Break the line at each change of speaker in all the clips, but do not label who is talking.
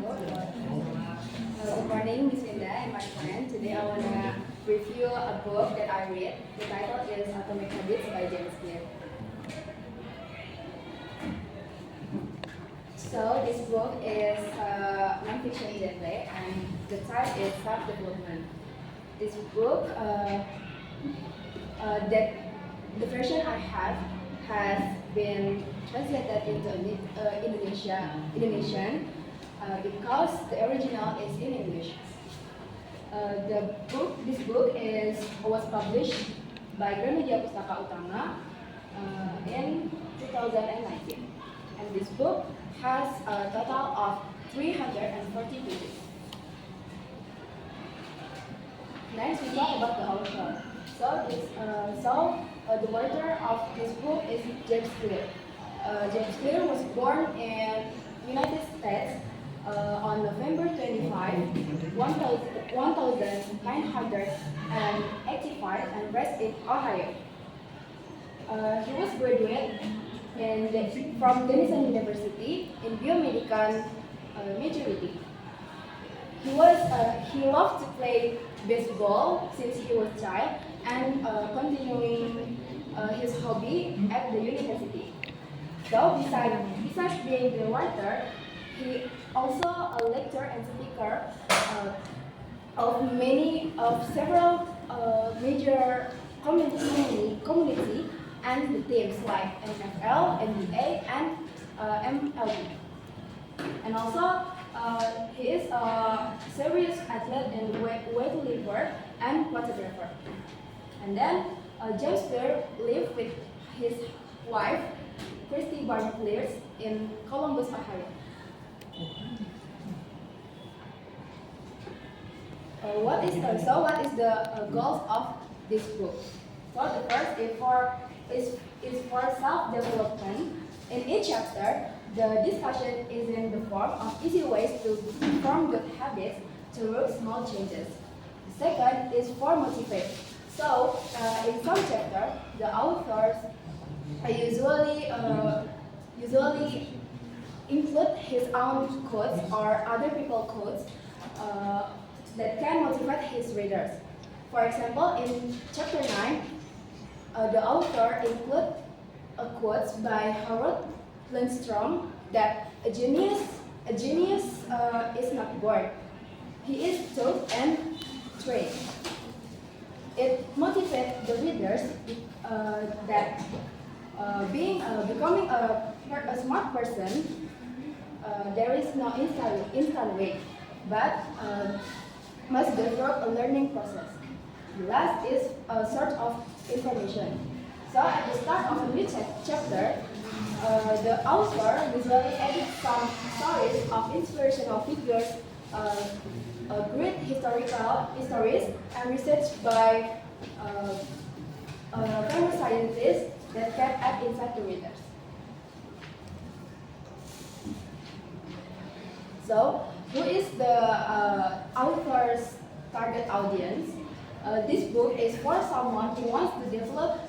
Good morning, Miss Linda and my friend. Today I want to review a book that I read. The title is Atomic Habits by James Clear. So this book is non-fiction genre and the type is self-development. This book, that the version I have has been translated into Indonesian because the original is in English. This book was published by Gramedia Pustaka Utama in 2019, and this book has a total of 340 pages. Next, we talk about the author. The author of this book is James Clear. James Clear was born in United States on November 25, 1985, and raised in Ohio. He was graduate from Denison University in biomedical majority. He loved to play baseball since he was a child and continuing his hobby at the university. So besides being the writer, he also a lecturer and speaker of several major community and the teams like NFL, NBA, and MLB. And also, he is a serious athlete and weightlifter and photographer. And then James Clear lived with his wife, Christy Barnes Clear, in Columbus, Ohio. What is the goals of this book? So the first is for self-development. In each chapter, the discussion is in the form of easy ways to form good habits through small changes. The second is for motivate. So in some chapter, the authors usually include his own quotes or other people's quotes that can motivate his readers. For example, in chapter 9, the author includes a quote by Harold Lindstrom that a genius is not born. He is taught and trained. It motivates the readers that becoming a smart person, there is no instant way, but must go through a learning process. The last is a sort of information. So at the start of a new chapter, the author usually edits some stories of inspirational figures, great historical histories, and research by famous scientists that can add insight to readers. So, who is the author's target audience? This book is for someone who wants to develop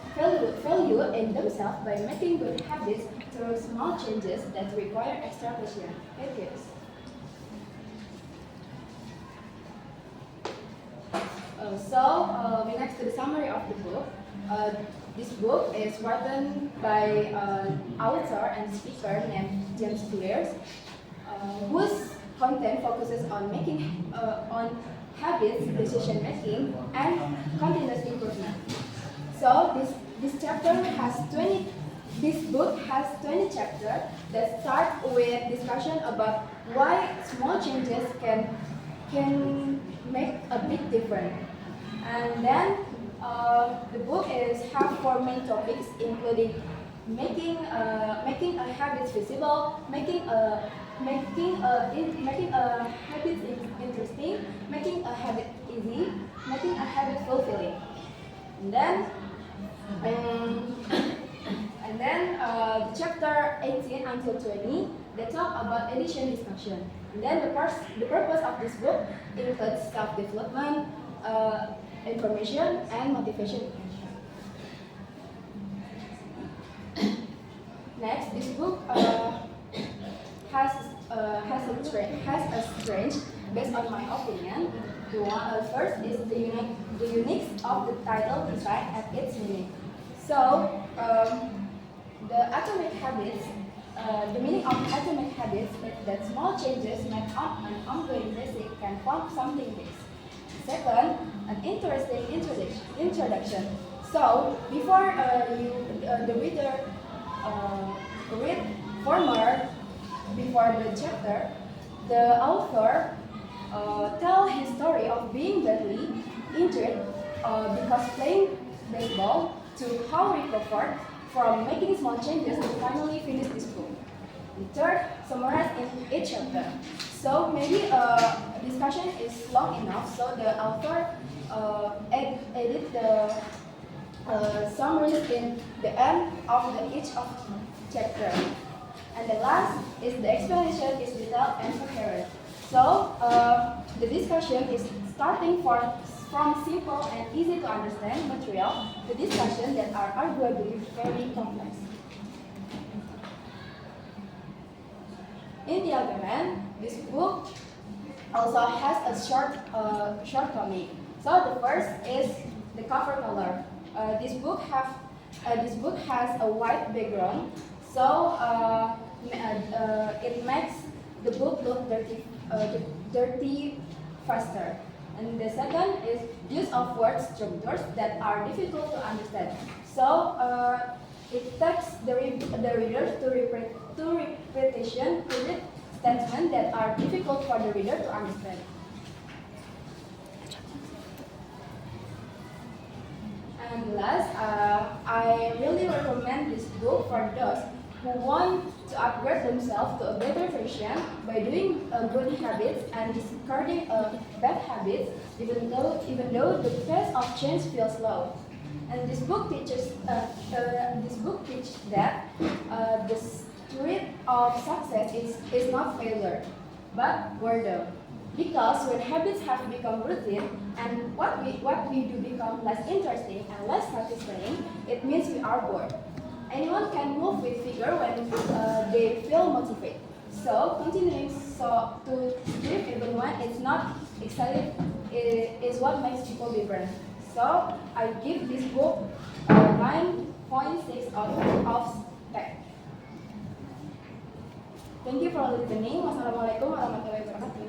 value in themselves by making good habits through small changes that require extra patience. Thank you. Next to the summary of the book. This book is written by author and speaker named James Clear, whose content focuses on making on habits, decision making, and continuous improvement. So this book has 20 chapters that start with discussion about why small changes can make a big difference. And then the book have 4 main topics, including making a habit visible, making a habit interesting, making a habit easy, making a habit fulfilling. Chapter 18 until 20, they talk about addition discussion. And then the purpose of this book includes self-development, information, and motivation. Next, this book has a strange, based on my opinion. First is the unique of the title design and its meaning. So, the atomic habits, the meaning of atomic habits is that small changes made on an ongoing basis can form something big. Second, an interesting introduction. So, before the reader read further before the chapter, the author tell his story of being badly injured because playing baseball to how he recovered from making small changes to finally finish this book. The third, summarize in each chapter. So maybe discussion is long enough, so the author edit the summaries in the end of each of chapter. And the last is the explanation is detailed and coherent. So the discussion is starting from simple and easy to understand material to discussions that are arguably very complex. In the other hand, this book also has a shortcoming. So the first is the cover color. This book has a white background, so it makes the book look dirty faster. And the second is use of word structures that are difficult to understand. So it takes the reader to repetition to read statements that are difficult for the reader to understand. And last, I really recommend this book for those who want to upgrade themselves to a better version by doing good habits and discarding bad habits, even though the pace of change feels slow. And this book teaches that the secret of success is not failure, but boredom. Because when habits have become routine and what we do become less interesting and less satisfying, it means we are bored. Anyone can move with vigor when they feel motivated. So continuing to live even when it's not exciting is what makes people vibrant. So I give this book 9.6 of spec. Thank you for listening. Wassalamualaikum warahmatullahi wabarakatuh.